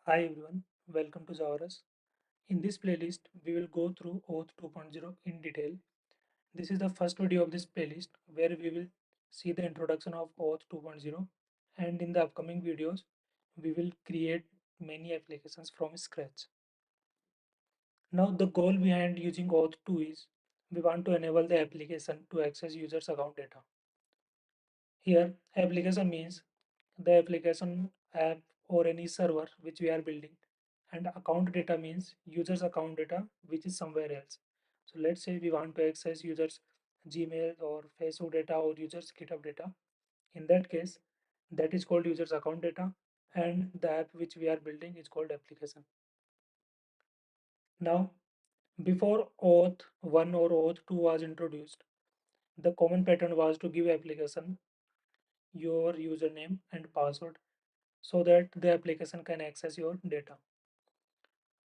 Hi everyone, welcome to Zaurus. In this playlist, we will go through OAuth 2.0 in detail. This is the first video of this playlist where we will see the introduction of OAuth 2.0, and in the upcoming videos, we will create many applications from scratch. Now the goal behind using OAuth 2 is we want to enable the application to access users account data. Here, application means the application app or any server which we are building, and account data means users account data which is somewhere else. So let's say we want to access users Gmail or Facebook data or users GitHub data. In that case, that is called users account data, and the app which we are building is called application. Now, before OAuth 1 or OAuth 2 was introduced, the common pattern was to give application your username and password so that the application can access your data.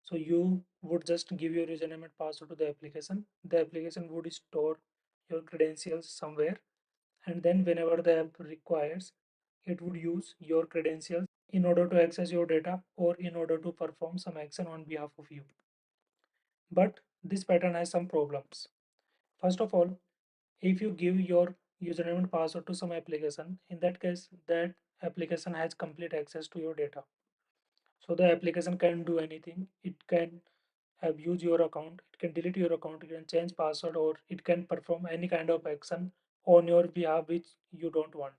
So you would just give your username and password to the application. The application would store your credentials somewhere, and then whenever the app requires, it would use your credentials in order to access your data or in order to perform some action on behalf of you. But this pattern has some problems. First of all, if you give your username and password to some application, in that case, that application has complete access to your data. So the application can do anything. It can abuse your account, it can delete your account, it can change password, or it can perform any kind of action on your behalf which you don't want.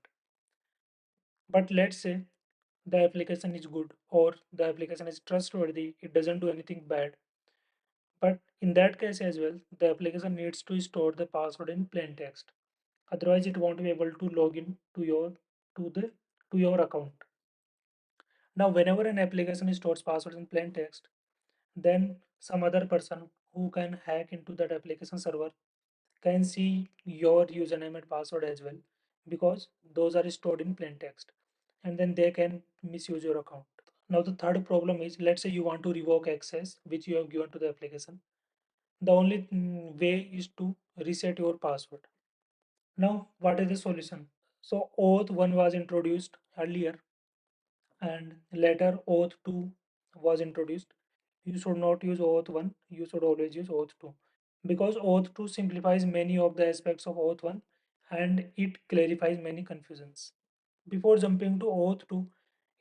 But let's say the application is good or the application is trustworthy, it doesn't do anything bad. But in that case as well, the application needs to store the password in plain text. Otherwise, it won't be able to log in to the to your account. Now, whenever an application stores passwords in plain text, then some other person who can hack into that application server can see your username and password as well, because those are stored in plain text, and then they can misuse your account. Now the third problem is, let's say you want to revoke access which you have given to the application. The only way is to reset your password. Now what is the solution? So OAuth 1 was introduced earlier, and later OAuth 2 was introduced. You should not use OAuth 1, you should always use OAuth 2, because OAuth 2 simplifies many of the aspects of OAuth 1 and it clarifies many confusions. Before jumping to OAuth 2,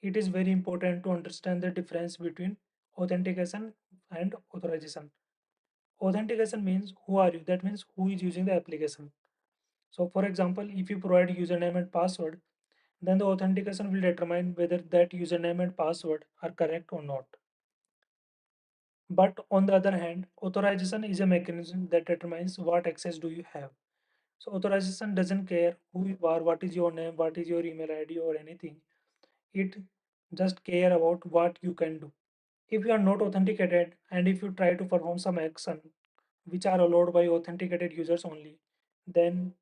it is very important to understand the difference between authentication and authorization. Authentication means who are you, that means who is using the application. So for example, if you provide username and password, then the authentication will determine whether that username and password are correct or not. But on the other hand, authorization is a mechanism that determines what access do you have. So authorization doesn't care who you are, what is your name, what is your email ID or anything. It just care about what you can do. If you are not authenticated and if you try to perform some action which are allowed by authenticated users only, then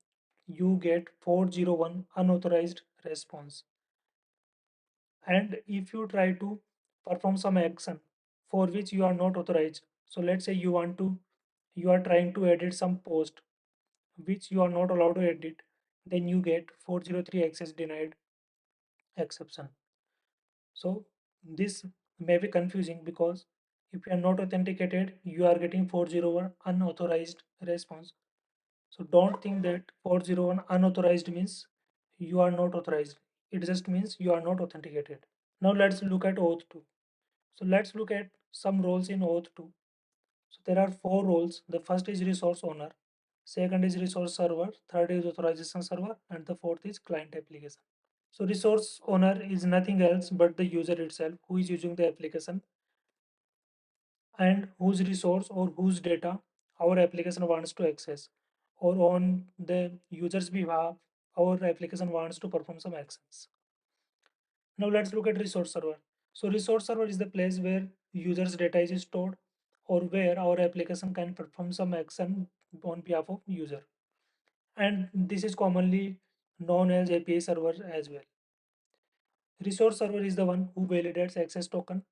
you get 401 unauthorized response. And if you try to perform some action for which you are not authorized, so let's say you are trying to edit some post which you are not allowed to edit, then you get 403 access denied exception. So this may be confusing because if you are not authenticated, you are getting 401 unauthorized response. So don't think that 401 unauthorized means you are not authorized. It just means you are not authenticated. Now let's look at OAuth 2. So let's look at some roles in OAuth 2. So there are four roles. The first is resource owner, second is resource server, third is authorization server, and the fourth is client application. So resource owner is nothing else but the user itself who is using the application and whose resource or whose data our application wants to access, or on the user's behalf our application wants to perform some actions. Now let's look at resource server. So resource server is the place where users data is stored or where our application can perform some action on behalf of user. And this is commonly known as API server as well. Resource server is the one who validates access token.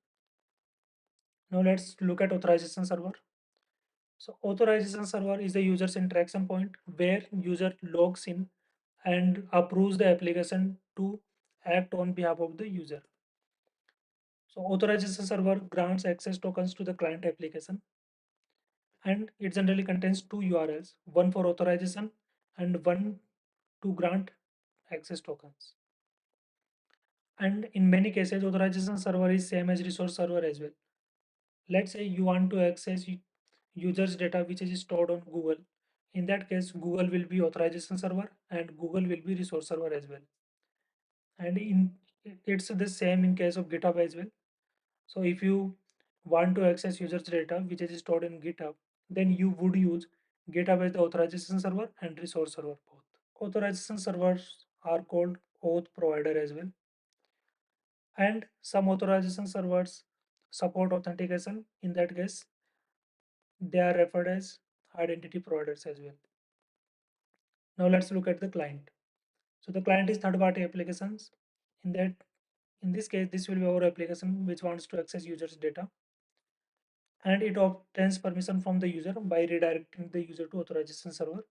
Now let's look at authorization server. So authorization server is the user's interaction point where user logs in and approves the application to act on behalf of the user. So authorization server grants access tokens to the client application, and it generally contains two URLs, one for authorization and one to grant access tokens. And in many cases, authorization server is same as resource server as well. Let's say you want to access users data which is stored on Google. In that case, Google will be authorization server and Google will be resource server as well. And it's the same in case of GitHub as well. So if you want to access users data which is stored in GitHub, then you would use GitHub as the authorization server and resource server both. Authorization servers are called OAuth provider as well. And some authorization servers support authentication. In that case, they are referred as identity providers as well. Now let's look at the client. So the client is third-party applications. In that, in this case, this will be our application which wants to access users data, and it obtains permission from the user by redirecting the user to authorization server.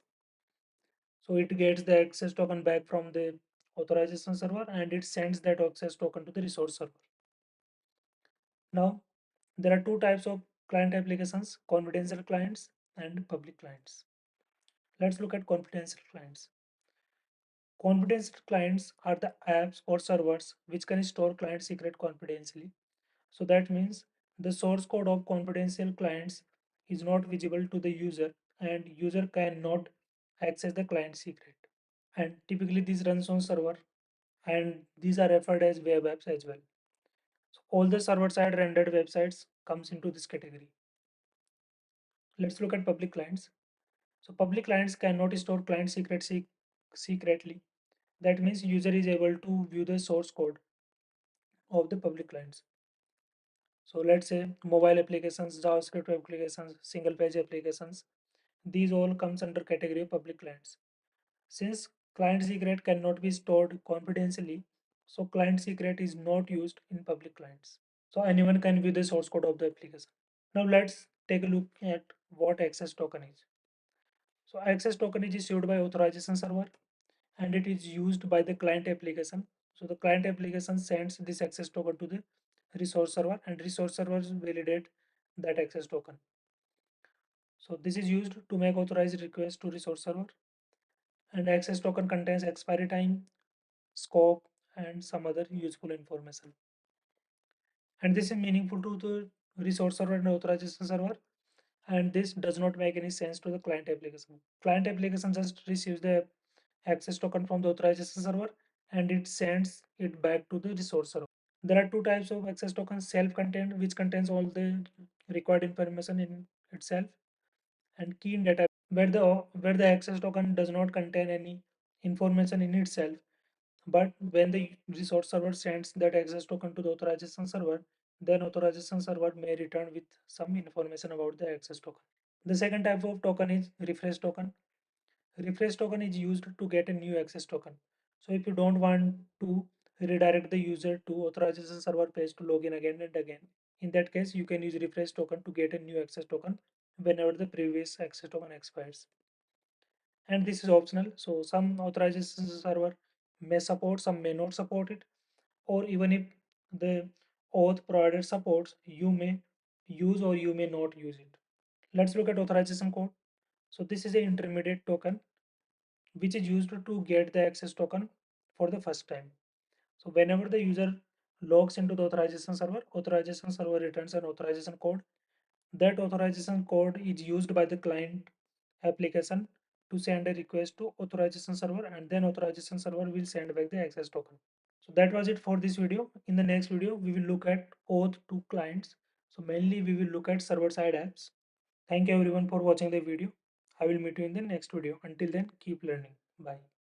So it gets the access token back from the authorization server and it sends that access token to the resource server. Now, there are two types of client applications, confidential clients and public clients. Let's look at confidential clients. Confidential clients are the apps or servers which can store client secret confidentially. So that means the source code of confidential clients is not visible to the user and user cannot access the client secret. And typically this runs on server and these are referred as web apps as well. So all the server side rendered websites comes into this category. Let's look at public clients. So public clients cannot store client secretly. That means user is able to view the source code of the public clients. So let's say mobile applications, JavaScript applications, single page applications, these all comes under category of public clients. Since client secret cannot be stored confidentially, so client secret is not used in public clients. So anyone can view the source code of the application. Now let's take a look at what access token is. So access token is issued by authorization server and it is used by the client application. So the client application sends this access token to the resource server and resource servers validate that access token. So this is used to make authorized request to resource server, and access token contains expiry time, scope, and some other useful information. And this is meaningful to the resource server and authorization server, and this does not make any sense to the client application. Client application just receives the access token from the authorization server and it sends it back to the resource server. There are two types of access tokens, self-contained, which contains all the required information in itself, and key in data, where the access token does not contain any information in itself, but when the resource server sends that access token to the authorization server, then authorization server may return with some information about the access token. The second type of token is refresh token. Refresh token is used to get a new access token. So if you don't want to redirect the user to authorization server page to log in again and again, in that case, you can use refresh token to get a new access token whenever the previous access token expires. And this is optional. So some authorization server may support, some may not support it, or even if the auth provider supports, you may use or you may not use it. Let's look at authorization code. So this is an intermediate token which is used to get the access token for the first time. So whenever the user logs into the authorization server returns an authorization code. That authorization code is used by the client application to send a request to authorization server, and then authorization server will send back the access token. So that was it for this video. In the next video, we will look at OAuth to clients. So mainly we will look at server side apps. Thank you everyone for watching the video. I will meet you in the next video. Until then, keep learning. Bye.